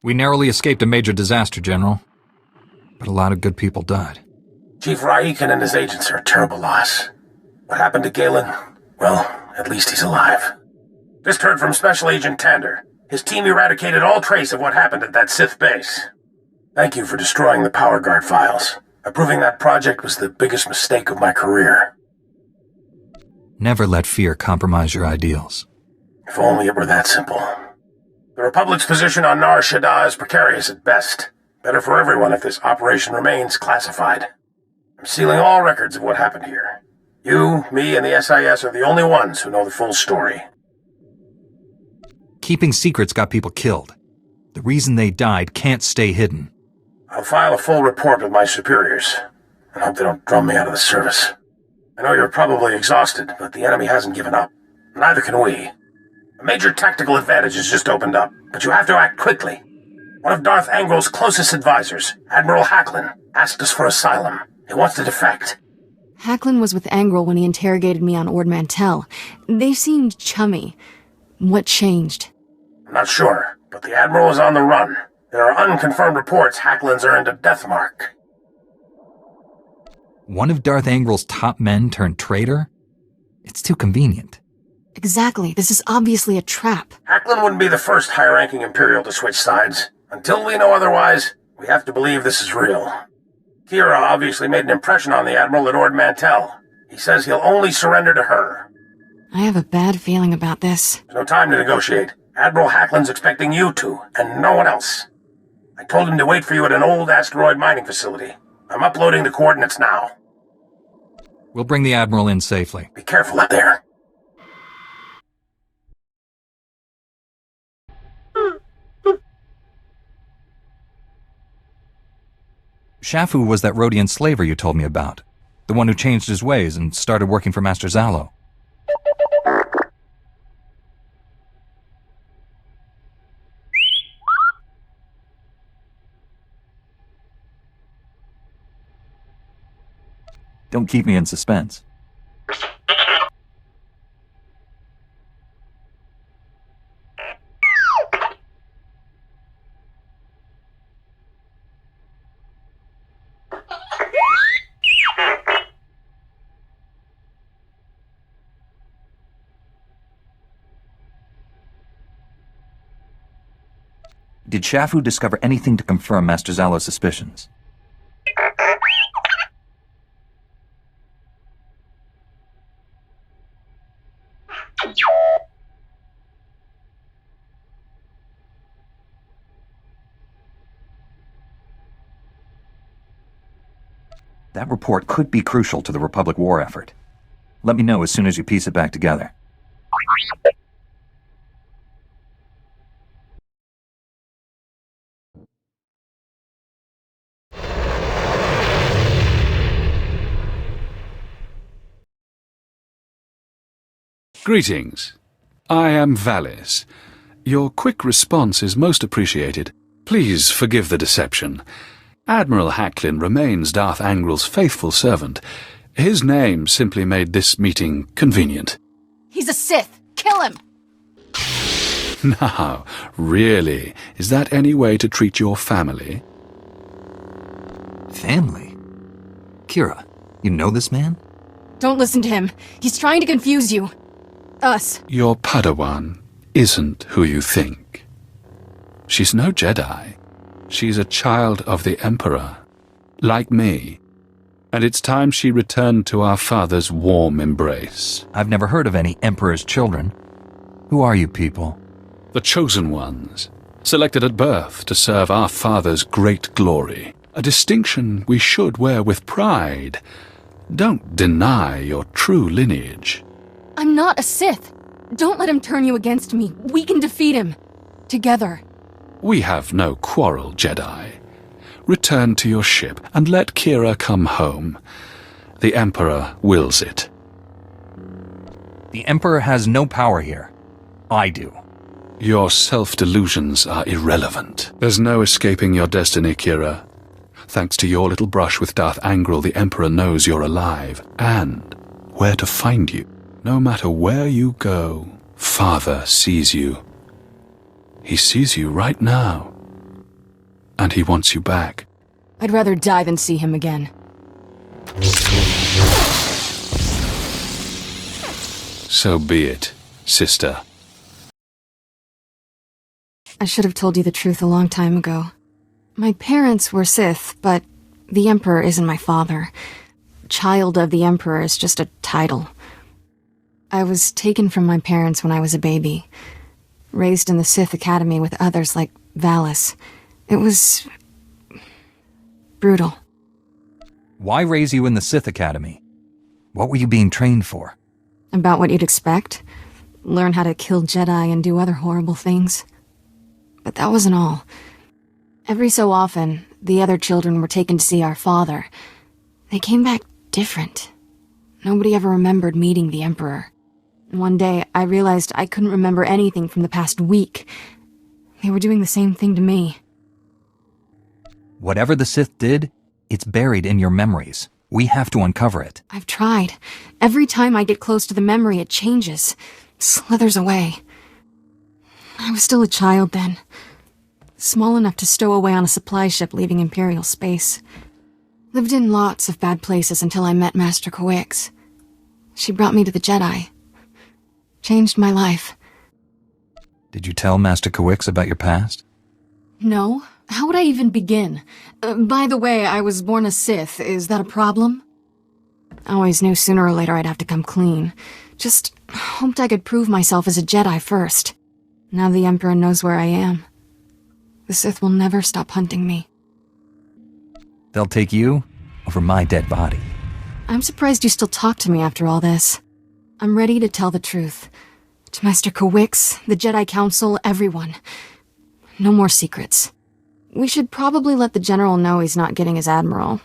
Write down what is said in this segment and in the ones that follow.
We narrowly escaped a major disaster, General. But a lot of good people died. Chief Raiken and his agents are a terrible loss. What happened to Galen? Well, at least he's alive. Just heard from Special Agent Tander. His team eradicated all trace of what happened at that Sith base. Thank you for destroying the Power Guard files. Approving that project was the biggest mistake of my career. Never let fear compromise your ideals. If only it were that simple. The Republic's position on Nar Shaddaa is precarious at best. Better for everyone if this operation remains classified. I'm sealing all records of what happened here. You, me, and the SIS are the only ones who know the full story. Keeping secrets got people killed. The reason they died can't stay hidden. I'll file a full report with my superiors, and hope they don't drum me out of the service. I know you're probably exhausted, but the enemy hasn't given up. Neither can we. A major tactical advantage has just opened up, but you have to act quickly. One of Darth Angrel's closest advisors, Admiral Hacklin, asked us for asylum. He wants to defect. Hacklin was with Angrel when he interrogated me on Ord Mantell. They seemed chummy. What changed? I'm not sure, but the Admiral is on the run. There are unconfirmed reports Hacklin's earned a death mark. One of Darth Angrel's top men turned traitor? It's too convenient. Exactly. This is obviously a trap. Hacklin wouldn't be the first high-ranking Imperial to switch sides. Until we know otherwise, we have to believe this is real. Kira obviously made an impression on the Admiral at Ord Mantell. He says he'll only surrender to her. I have a bad feeling about this. There's no time to negotiate. Admiral Hacklin's expecting you to, and no one else. I told him to wait for you at an old asteroid mining facility. I'm uploading the coordinates now. We'll bring the Admiral in safely. Be careful up there. Shafu was that Rhodian slaver you told me about. The one who changed his ways and started working for Master Zalo. Don't keep me in suspense. Did Shafu discover anything to confirm Master Zalo's suspicions? That report could be crucial to the Republic war effort. Let me know as soon as you piece it back together. Greetings. I am Valis. Your quick response is most appreciated. Please forgive the deception. Admiral Hacklin remains Darth Angrel's faithful servant. His name simply made this meeting convenient. He's a Sith! Kill him! Now, really, is that any way to treat your family? Family? Kira, you know this man? Don't listen to him. He's trying to confuse you. Us. Your Padawan isn't who you think. She's no Jedi. She's a child of the Emperor, like me. And it's time she returned to our father's warm embrace. I've never heard of any Emperor's children. Who are you people? The chosen ones, selected at birth to serve our father's great glory. A distinction we should wear with pride. Don't deny your true lineage. I'm not a Sith. Don't let him turn you against me. We can defeat him. Together. We have no quarrel, Jedi. Return to your ship and let Kira come home. The Emperor wills it. The Emperor has no power here. I do. Your self-delusions are irrelevant. There's no escaping your destiny, Kira. Thanks to your little brush with Darth Angrel, the Emperor knows you're alive and where to find you. No matter where you go, Father sees you. He sees you right now, and he wants you back. I'd rather die than see him again. So be it, sister. I should have told you the truth a long time ago. My parents were Sith, but the Emperor isn't my father. Child of the Emperor is just a title. I was taken from my parents when I was a baby, raised in the Sith Academy with others like Valis. It was brutal. Why raise you in the Sith Academy? What were you being trained for? About what you'd expect. Learn how to kill Jedi and do other horrible things. But that wasn't all. Every so often, the other children were taken to see our father. They came back different. Nobody ever remembered meeting the Emperor. One day, I realized I couldn't remember anything from the past week. They were doing the same thing to me. Whatever the Sith did, it's buried in your memories. We have to uncover it. I've tried. Every time I get close to the memory, it changes. Slithers away. I was still a child then. Small enough to stow away on a supply ship leaving Imperial space. Lived in lots of bad places until I met Master Coix. She brought me to the Jedi. Changed my life. Did you tell Master Coix about your past? No. How would I even begin? By the way, I was born a Sith. Is that a problem? I always knew sooner or later I'd have to come clean. Just hoped I could prove myself as a Jedi first. Now the Emperor knows where I am. The Sith will never stop hunting me. They'll take you over my dead body. I'm surprised you still talk to me after all this. I'm ready to tell the truth. To Master Coix, the Jedi Council, everyone. No more secrets. We should probably let the General know he's not getting his Admiral.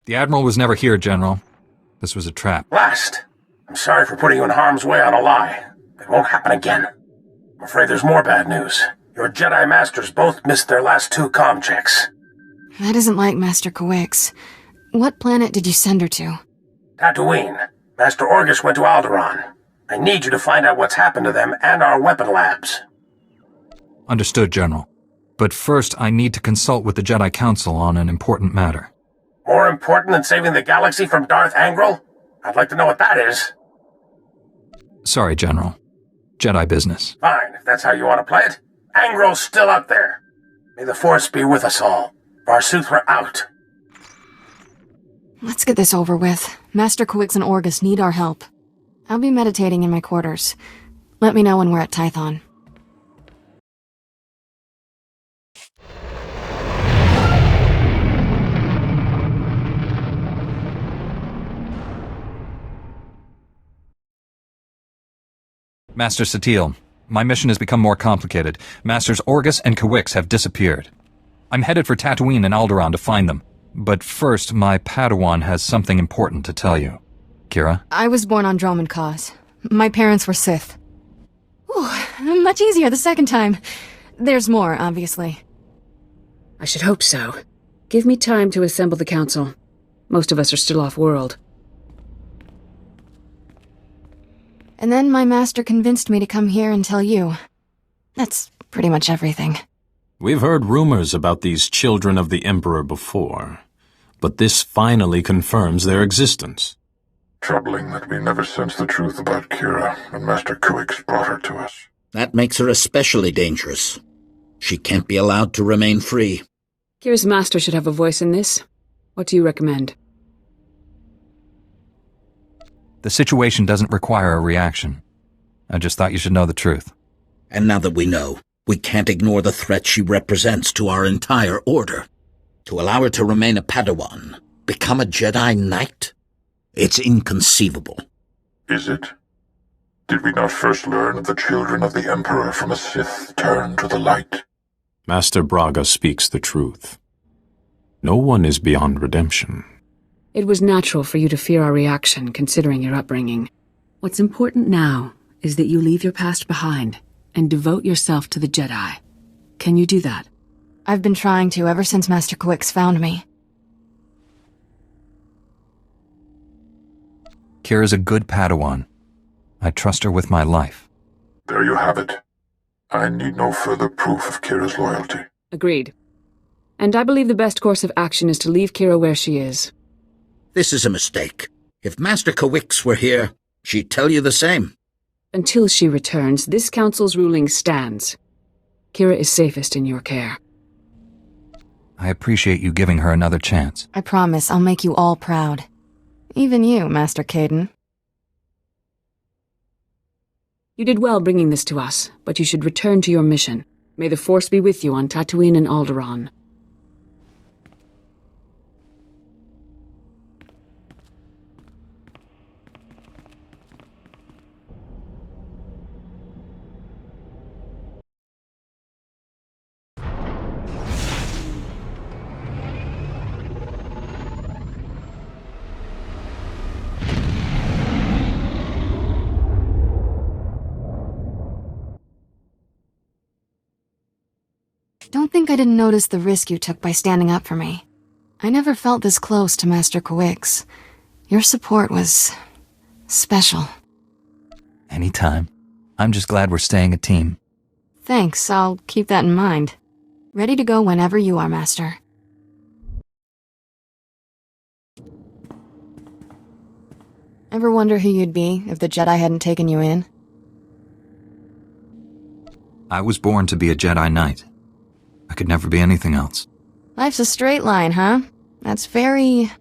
The Admiral was never here, General. This was a trap. Last. I'm sorry for putting you in harm's way on a lie. It won't happen again. I'm afraid there's more bad news. Your Jedi Masters both missed their last 2 comm checks. That isn't like Master Coix. What planet did you send her to? Tatooine. Master Orgus went to Alderaan. I need you to find out what's happened to them and our weapon labs. Understood, General. But first, I need to consult with the Jedi Council on an important matter. More important than saving the galaxy from Darth Angral? I'd like to know what that is. Sorry, General. Jedi business. Fine, if that's how you want to play it. Angral's still out there. May the Force be with us all. Swtor out. Let's get this over with. Master Coix and Orgus need our help. I'll be meditating in my quarters. Let me know when we're at Tython. Master Satele, my mission has become more complicated. Masters Orgus and Coix have disappeared. I'm headed for Tatooine and Alderaan to find them. But first, my Padawan has something important to tell you. Kira? I was born on Dromund Kaas. My parents were Sith. Ooh, much easier the second time. There's more, obviously. I should hope so. Give me time to assemble the council. Most of us are still off-world. And then my master convinced me to come here and tell you. That's pretty much everything. We've heard rumors about these children of the Emperor before, but this finally confirms their existence. Troubling that we never sensed the truth about Kira when Master Coix brought her to us. That makes her especially dangerous. She can't be allowed to remain free. Kira's master should have a voice in this. What do you recommend? The situation doesn't require a reaction. I just thought you should know the truth. And now that we know, we can't ignore the threat she represents to our entire order. To allow her to remain a Padawan, become a Jedi Knight? It's inconceivable. Is it? Did we not first learn of the children of the Emperor from a Sith turn to the light? Master Braga speaks the truth. No one is beyond redemption. It was natural for you to fear our reaction, considering your upbringing. What's important now is that you leave your past behind and devote yourself to the Jedi. Can you do that? I've been trying to ever since Master Coix found me. Kira's a good Padawan. I trust her with my life. There you have it. I need no further proof of Kira's loyalty. Agreed. And I believe the best course of action is to leave Kira where she is. This is a mistake. If Master Kawix were here, she'd tell you the same. Until she returns, this council's ruling stands. Kira is safest in your care. I appreciate you giving her another chance. I promise I'll make you all proud. Even you, Master Caden. You did well bringing this to us, but you should return to your mission. May the Force be with you on Tatooine and Alderaan. Don't think I didn't notice the risk you took by standing up for me. I never felt this close to Master Kawix. Your support was special. Anytime. I'm just glad we're staying a team. Thanks, I'll keep that in mind. Ready to go whenever you are, Master. Ever wonder who you'd be if the Jedi hadn't taken you in? I was born to be a Jedi Knight. I could never be anything else. Life's a straight line, huh? That's very...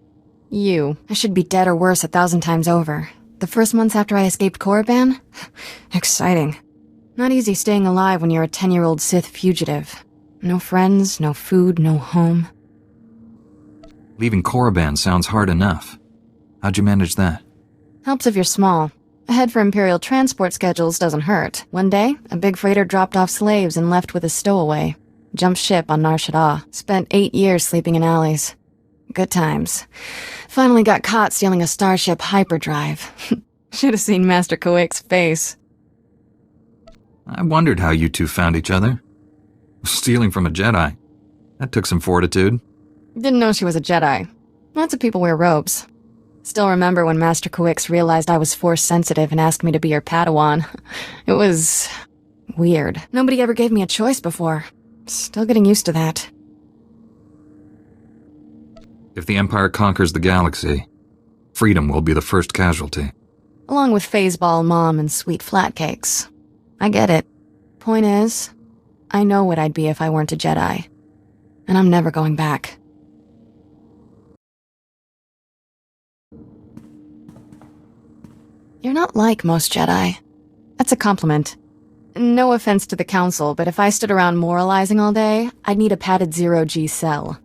you. I should be dead or worse 1,000 times over. The first months after I escaped Korriban? Exciting. Not easy staying alive when you're a 10-year-old Sith fugitive. No friends, no food, no home. Leaving Korriban sounds hard enough. How'd you manage that? Helps if you're small. A head for Imperial transport schedules doesn't hurt. One day, a big freighter dropped off slaves and left with a stowaway. Jumped ship on Nar Shaddaa. Spent 8 years sleeping in alleys. Good times. Finally got caught stealing a starship hyperdrive. Should have seen Master Kawix's face. I wondered how you two found each other. Stealing from a Jedi. That took some fortitude. Didn't know she was a Jedi. Lots of people wear robes. Still remember when Master Kawix realized I was Force-sensitive and asked me to be her Padawan. It was... weird. Nobody ever gave me a choice before. Still getting used to that. If the Empire conquers the galaxy, freedom will be the first casualty. Along with Phaseball Mom and sweet flatcakes. I get it. Point is, I know what I'd be if I weren't a Jedi. And I'm never going back. You're not like most Jedi. That's a compliment. No offense to the Council, but if I stood around moralizing all day, I'd need a padded zero-G cell.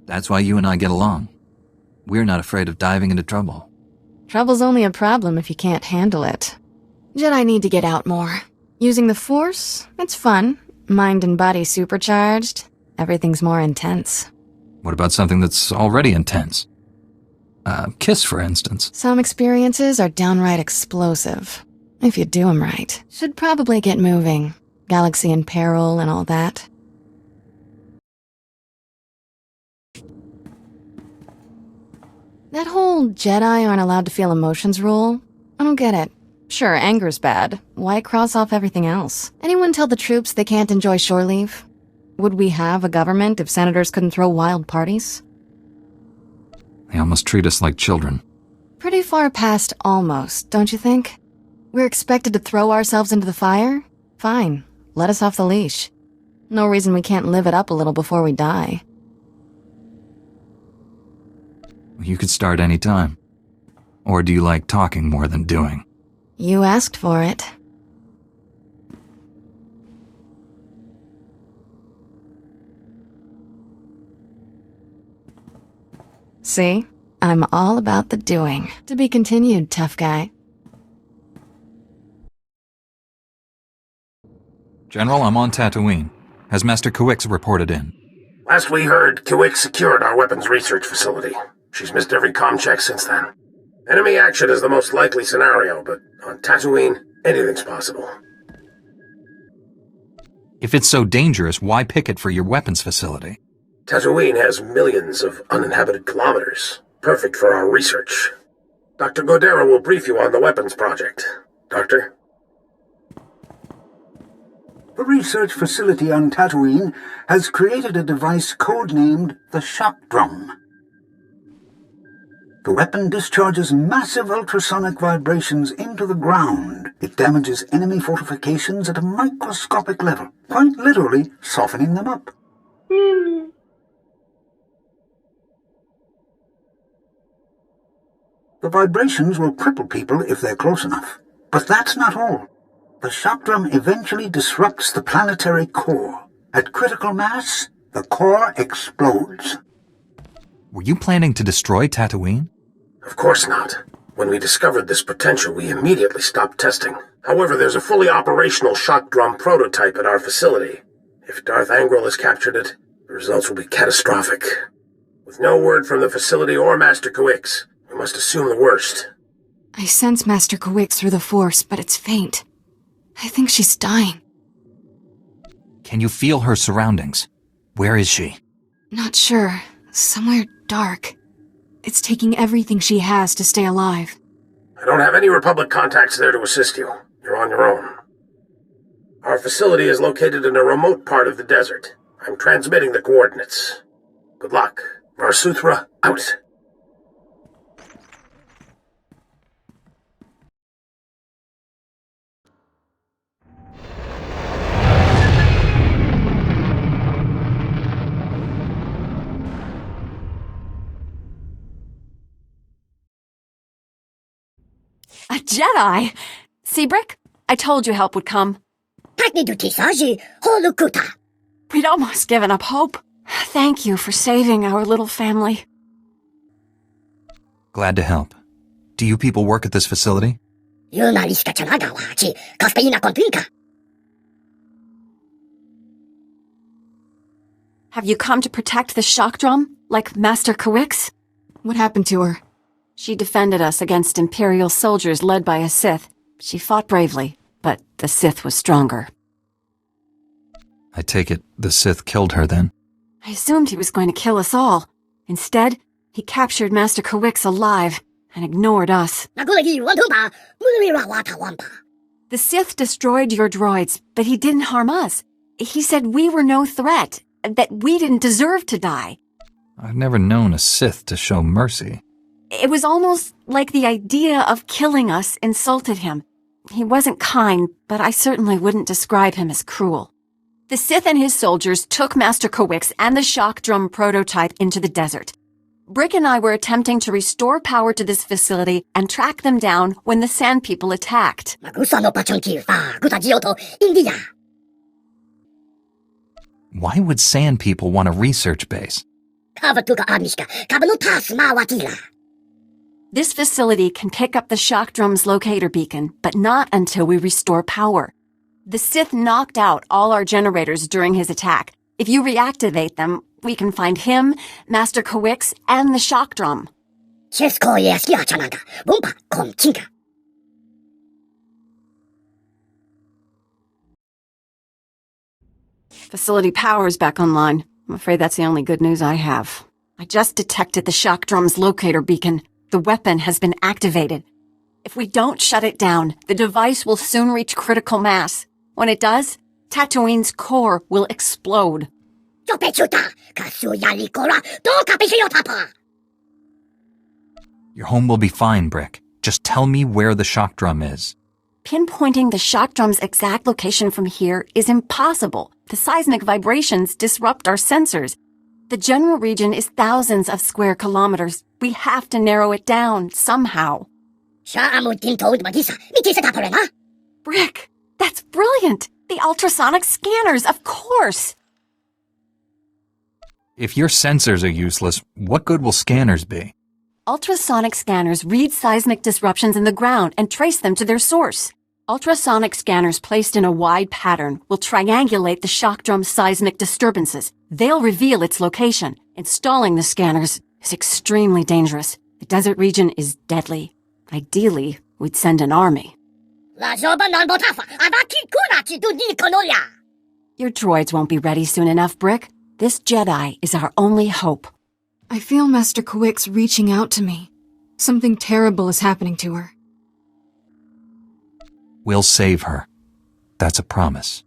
That's why you and I get along. We're not afraid of diving into trouble. Trouble's only a problem if you can't handle it. Jedi need to get out more. Using the Force, it's fun. Mind and body supercharged. Everything's more intense. What about something that's already intense? Kiss, for instance. Some experiences are downright explosive. If you do 'em right. Should probably get moving. Galaxy in peril and all that. That whole Jedi aren't allowed to feel emotions rule, I don't get it. Sure, anger's bad. Why cross off everything else? Anyone tell the troops they can't enjoy shore leave? Would we have a government if senators couldn't throw wild parties? They almost treat us like children. Pretty far past almost, don't you think? We're expected to throw ourselves into the fire? Fine, let us off the leash. No reason we can't live it up a little before we die. You could start any time. Or do you like talking more than doing? You asked for it. See? I'm all about the doing. To be continued, tough guy. General, I'm on Tatooine. Has Master Kawix reported in? Last we heard, Kawix secured our weapons research facility. She's missed every comm check since then. Enemy action is the most likely scenario, but on Tatooine, anything's possible. If it's so dangerous, why pick it for your weapons facility? Tatooine has millions of uninhabited kilometers. Perfect for our research. Dr. Godera will brief you on the weapons project. Doctor? The research facility on Tatooine has created a device codenamed the Shock Drum. The weapon discharges massive ultrasonic vibrations into the ground. It damages enemy fortifications at a microscopic level, quite literally softening them up. The vibrations will cripple people if they're close enough. But that's not all. The shock drum eventually disrupts the planetary core. At critical mass, the core explodes. Were you planning to destroy Tatooine? Of course not. When we discovered this potential, we immediately stopped testing. However, there's a fully operational shock drum prototype at our facility. If Darth Angral has captured it, the results will be catastrophic. With no word from the facility or Master Kawix, we must assume the worst. I sense Master Kawix through the Force, but it's faint. I think she's dying. Can you feel her surroundings? Where is she? Not sure. Somewhere dark. It's taking everything she has to stay alive. I don't have any Republic contacts there to assist you. You're on your own. Our facility is located in a remote part of the desert. I'm transmitting the coordinates. Good luck. Swtor, out. A Jedi? Seabrick, I told you help would come. We'd almost given up hope. Thank you for saving our little family. Glad to help. Do you people work at this facility? Have you come to protect the shock drum, like Master Kawix? What happened to her? She defended us against Imperial soldiers led by a Sith. She fought bravely, but the Sith was stronger. I take it the Sith killed her then? I assumed he was going to kill us all. Instead, he captured Master Kawix alive and ignored us. The Sith destroyed your droids, but he didn't harm us. He said we were no threat, that we didn't deserve to die. I've never known a Sith to show mercy. It was almost like the idea of killing us insulted him. He wasn't kind, but I certainly wouldn't describe him as cruel. The Sith and his soldiers took Master Kawix and the shock drum prototype into the desert. Brick and I were attempting to restore power to this facility and track them down when the Sand People attacked. Why would Sand People want a research base? This facility can pick up the shock drum's locator beacon, but not until we restore power. The Sith knocked out all our generators during his attack. If you reactivate them, we can find him, Master Kawix, and the shock drum. Facility power's back online. I'm afraid that's the only good news I have. I just detected the shock drum's locator beacon. The weapon has been activated. If we don't shut it down, the device will soon reach critical mass. When it does, Tatooine's core will explode. Your home will be fine, Brick. Just tell me where the shock drum is. Pinpointing the shock drum's exact location from here is impossible. The seismic vibrations disrupt our sensors. The general region is thousands of square kilometers. We have to narrow it down somehow. Brick, that's brilliant! The ultrasonic scanners, of course! If your sensors are useless, what good will scanners be? Ultrasonic scanners read seismic disruptions in the ground and trace them to their source. Ultrasonic scanners placed in a wide pattern will triangulate the shock drum's seismic disturbances. They'll reveal its location. Installing the scanners is extremely dangerous. The desert region is deadly. Ideally, we'd send an army. Your droids won't be ready soon enough, Brick. This Jedi is our only hope. I feel Master Kawix reaching out to me. Something terrible is happening to her. We'll save her. That's a promise.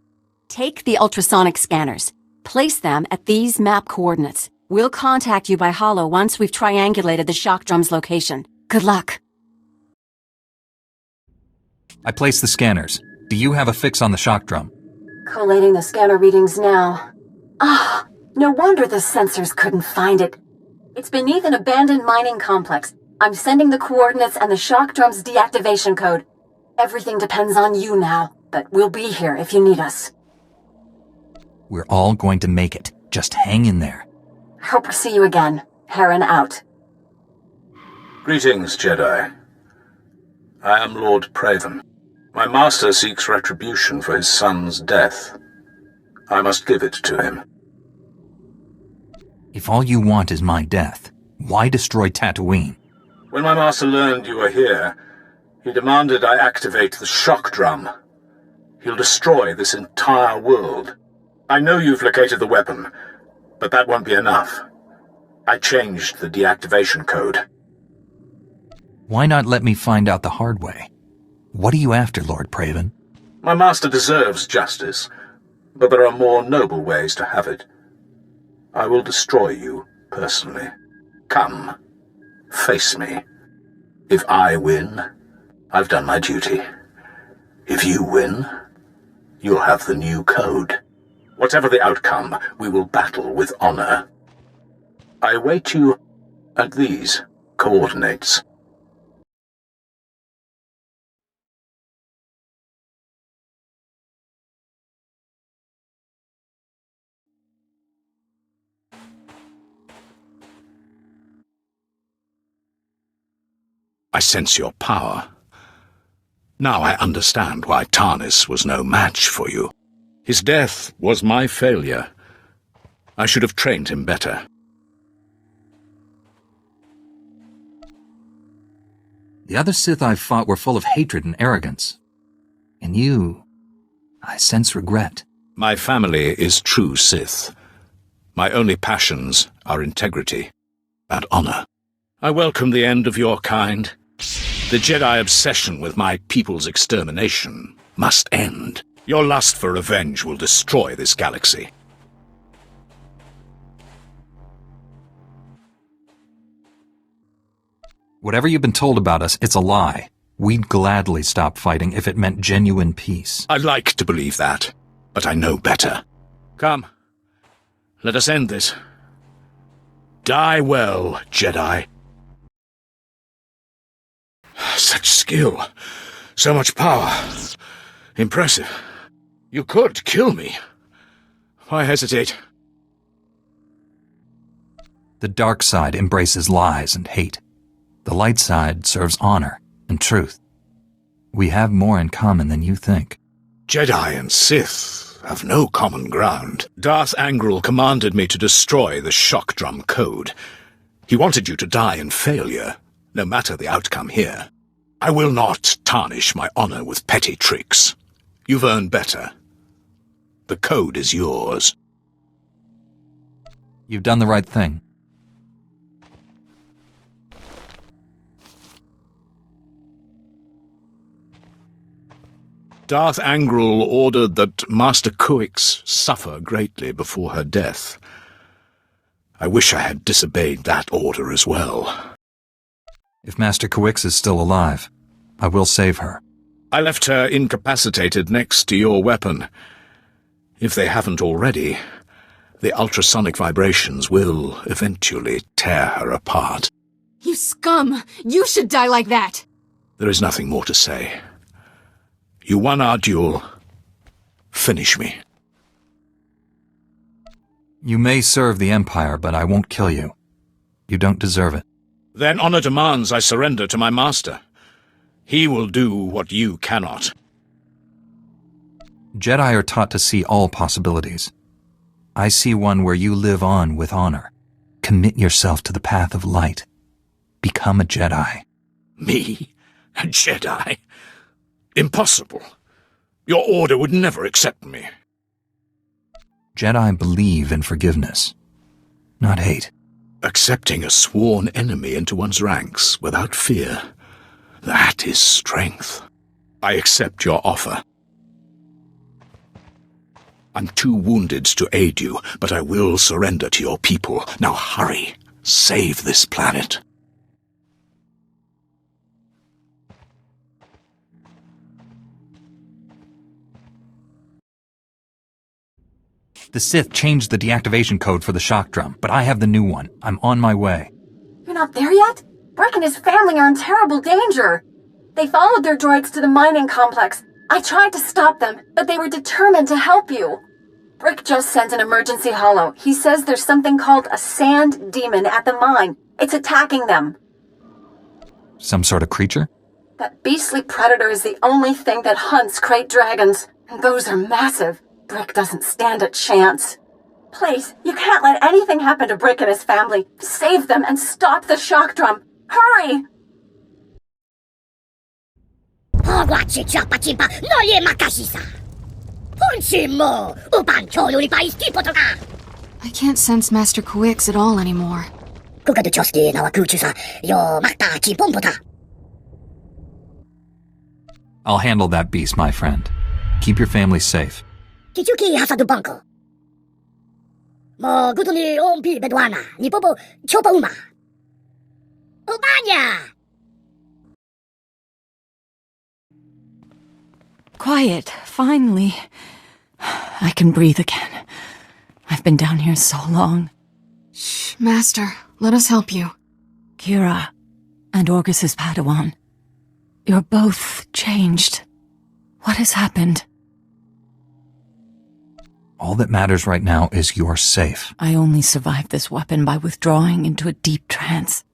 Take the ultrasonic scanners. Place them at these map coordinates. We'll contact you by holo once we've triangulated the shock drum's location. Good luck. I placed the scanners. Do you have a fix on the shock drum? Collating the scanner readings now. No wonder the sensors couldn't find it. It's beneath an abandoned mining complex. I'm sending the coordinates and the shock drum's deactivation code. Everything depends on you now, but we'll be here if you need us. We're all going to make it. Just hang in there. Hope to see you again. Heron out. Greetings, Jedi. I am Lord Praven. My master seeks retribution for his son's death. I must give it to him. If all you want is my death, why destroy Tatooine? When my master learned you were here, he demanded I activate the shock drum. He'll destroy this entire world. I know you've located the weapon, but that won't be enough. I changed the deactivation code. Why not let me find out the hard way? What are you after, Lord Praven? My master deserves justice, but there are more noble ways to have it. I will destroy you, personally. Come, face me. If I win, I've done my duty. If you win, you'll have the new code. Whatever the outcome, we will battle with honor. I await you at these coordinates. I sense your power. Now I understand why Tarnis was no match for you. His death was my failure. I should have trained him better. The other Sith I've fought were full of hatred and arrogance. In you, I sense regret. My family is true Sith. My only passions are integrity and honor. I welcome the end of your kind. The Jedi obsession with my people's extermination must end. Your lust for revenge will destroy this galaxy. Whatever you've been told about us, it's a lie. We'd gladly stop fighting if it meant genuine peace. I'd like to believe that, but I know better. Come, let us end this. Die well, Jedi. Such skill, so much power. Impressive. You could kill me. Why hesitate? The dark side embraces lies and hate. The light side serves honor and truth. We have more in common than you think. Jedi and Sith have no common ground. Darth Angral commanded me to destroy the shock drum code. He wanted you to die in failure, no matter the outcome here. I will not tarnish my honor with petty tricks. You've earned better. The code is yours. You've done the right thing. Darth Angral ordered that Master Kuix suffer greatly before her death. I wish I had disobeyed that order as well. If Master Kuix is still alive, I will save her. I left her incapacitated next to your weapon. If they haven't already, the ultrasonic vibrations will eventually tear her apart. You scum! You should die like that! There is nothing more to say. You won our duel. Finish me. You may serve the Empire, but I won't kill you. You don't deserve it. Then honor demands I surrender to my master. He will do what you cannot. Jedi are taught to see all possibilities. I see one where you live on with honor. Commit yourself to the path of light. Become a Jedi. Me? A Jedi? Impossible. Your order would never accept me. Jedi believe in forgiveness, not hate. Accepting a sworn enemy into one's ranks without fear, that is strength. I accept your offer. I'm too wounded to aid you, but I will surrender to your people. Now hurry. Save this planet. The Sith changed the deactivation code for the shock drum, but I have the new one. I'm on my way. You're not there yet? Brick and his family are in terrible danger. They followed their droids to the mining complex. I tried to stop them, but they were determined to help you. Brick just sent an emergency holo. He says there's something called a sand demon at the mine. It's attacking them. Some sort of creature? That beastly predator is the only thing that hunts crate dragons, and those are massive. Brick doesn't stand a chance. Please, you can't let anything happen to Brick and his family. Save them and stop the shock drum. Hurry! I can't sense Master Kawix at all anymore. I'll handle that beast, my friend. Keep your family safe. Quiet, finally. I can breathe again. I've been down here so long. Shh, Master. Let us help you. Kira and Orgus's Padawan. You're both changed. What has happened? All that matters right now is you're safe. I only survived this weapon by withdrawing into a deep trance.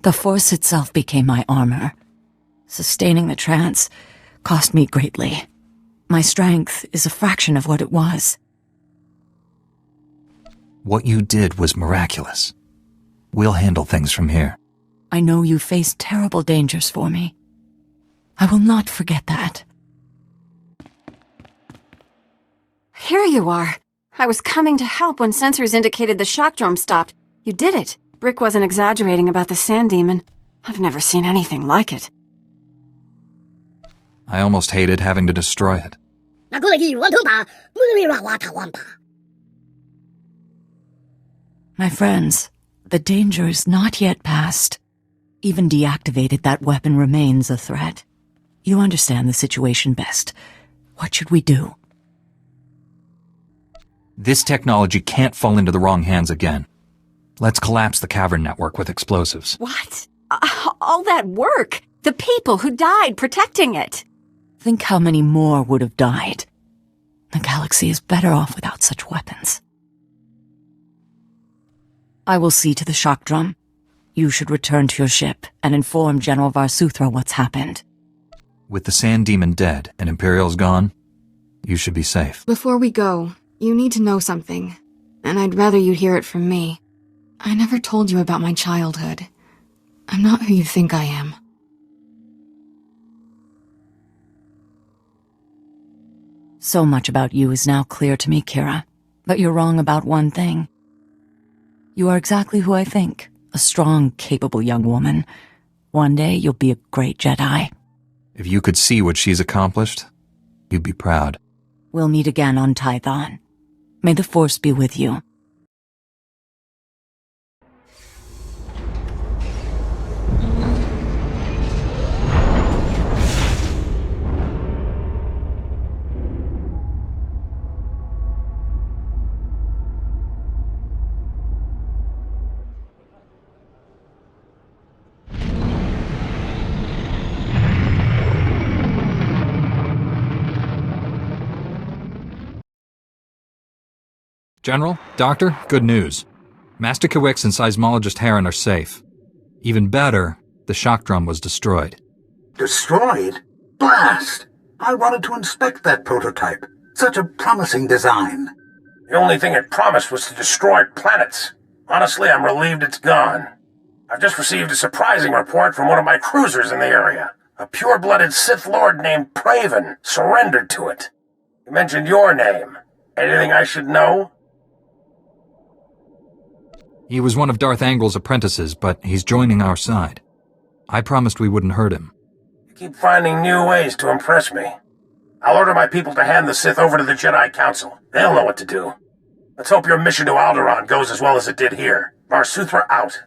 The Force itself became my armor. Sustaining the trance cost me greatly. My strength is a fraction of what it was. What you did was miraculous. We'll handle things from here. I know you faced terrible dangers for me. I will not forget that. Here you are. I was coming to help when sensors indicated the shock drum stopped. You did it. Brick wasn't exaggerating about the sand demon. I've never seen anything like it. I almost hated having to destroy it. My friends, the danger is not yet past. Even deactivated, that weapon remains a threat. You understand the situation best. What should we do? This technology can't fall into the wrong hands again. Let's collapse the cavern network with explosives. What? All that work? The people who died protecting it? Think how many more would have died. The galaxy is better off without such weapons. I will see to the shock drum. You should return to your ship and inform General Swtor what's happened. With the Sand Demon dead and Imperial's gone, you should be safe. Before we go, you need to know something, and I'd rather you hear it from me. I never told you about my childhood. I'm not who you think I am. So much about you is now clear to me, Kira. But you're wrong about one thing. You are exactly who I think. A strong, capable young woman. One day you'll be a great Jedi. If you could see what she's accomplished, you'd be proud. We'll meet again on Tython. May the Force be with you. General, Doctor, good news. Master Kawix and Seismologist Heron are safe. Even better, the shock drum was destroyed. Destroyed? Blast! I wanted to inspect that prototype. Such a promising design. The only thing it promised was to destroy planets. Honestly, I'm relieved it's gone. I've just received a surprising report from one of my cruisers in the area. A pure-blooded Sith Lord named Praven surrendered to it. He mentioned your name. Anything I should know? He was one of Darth Angel's apprentices, but he's joining our side. I promised we wouldn't hurt him. You keep finding new ways to impress me. I'll order my people to hand the Sith over to the Jedi Council. They'll know what to do. Let's hope your mission to Alderaan goes as well as it did here. Swtor out.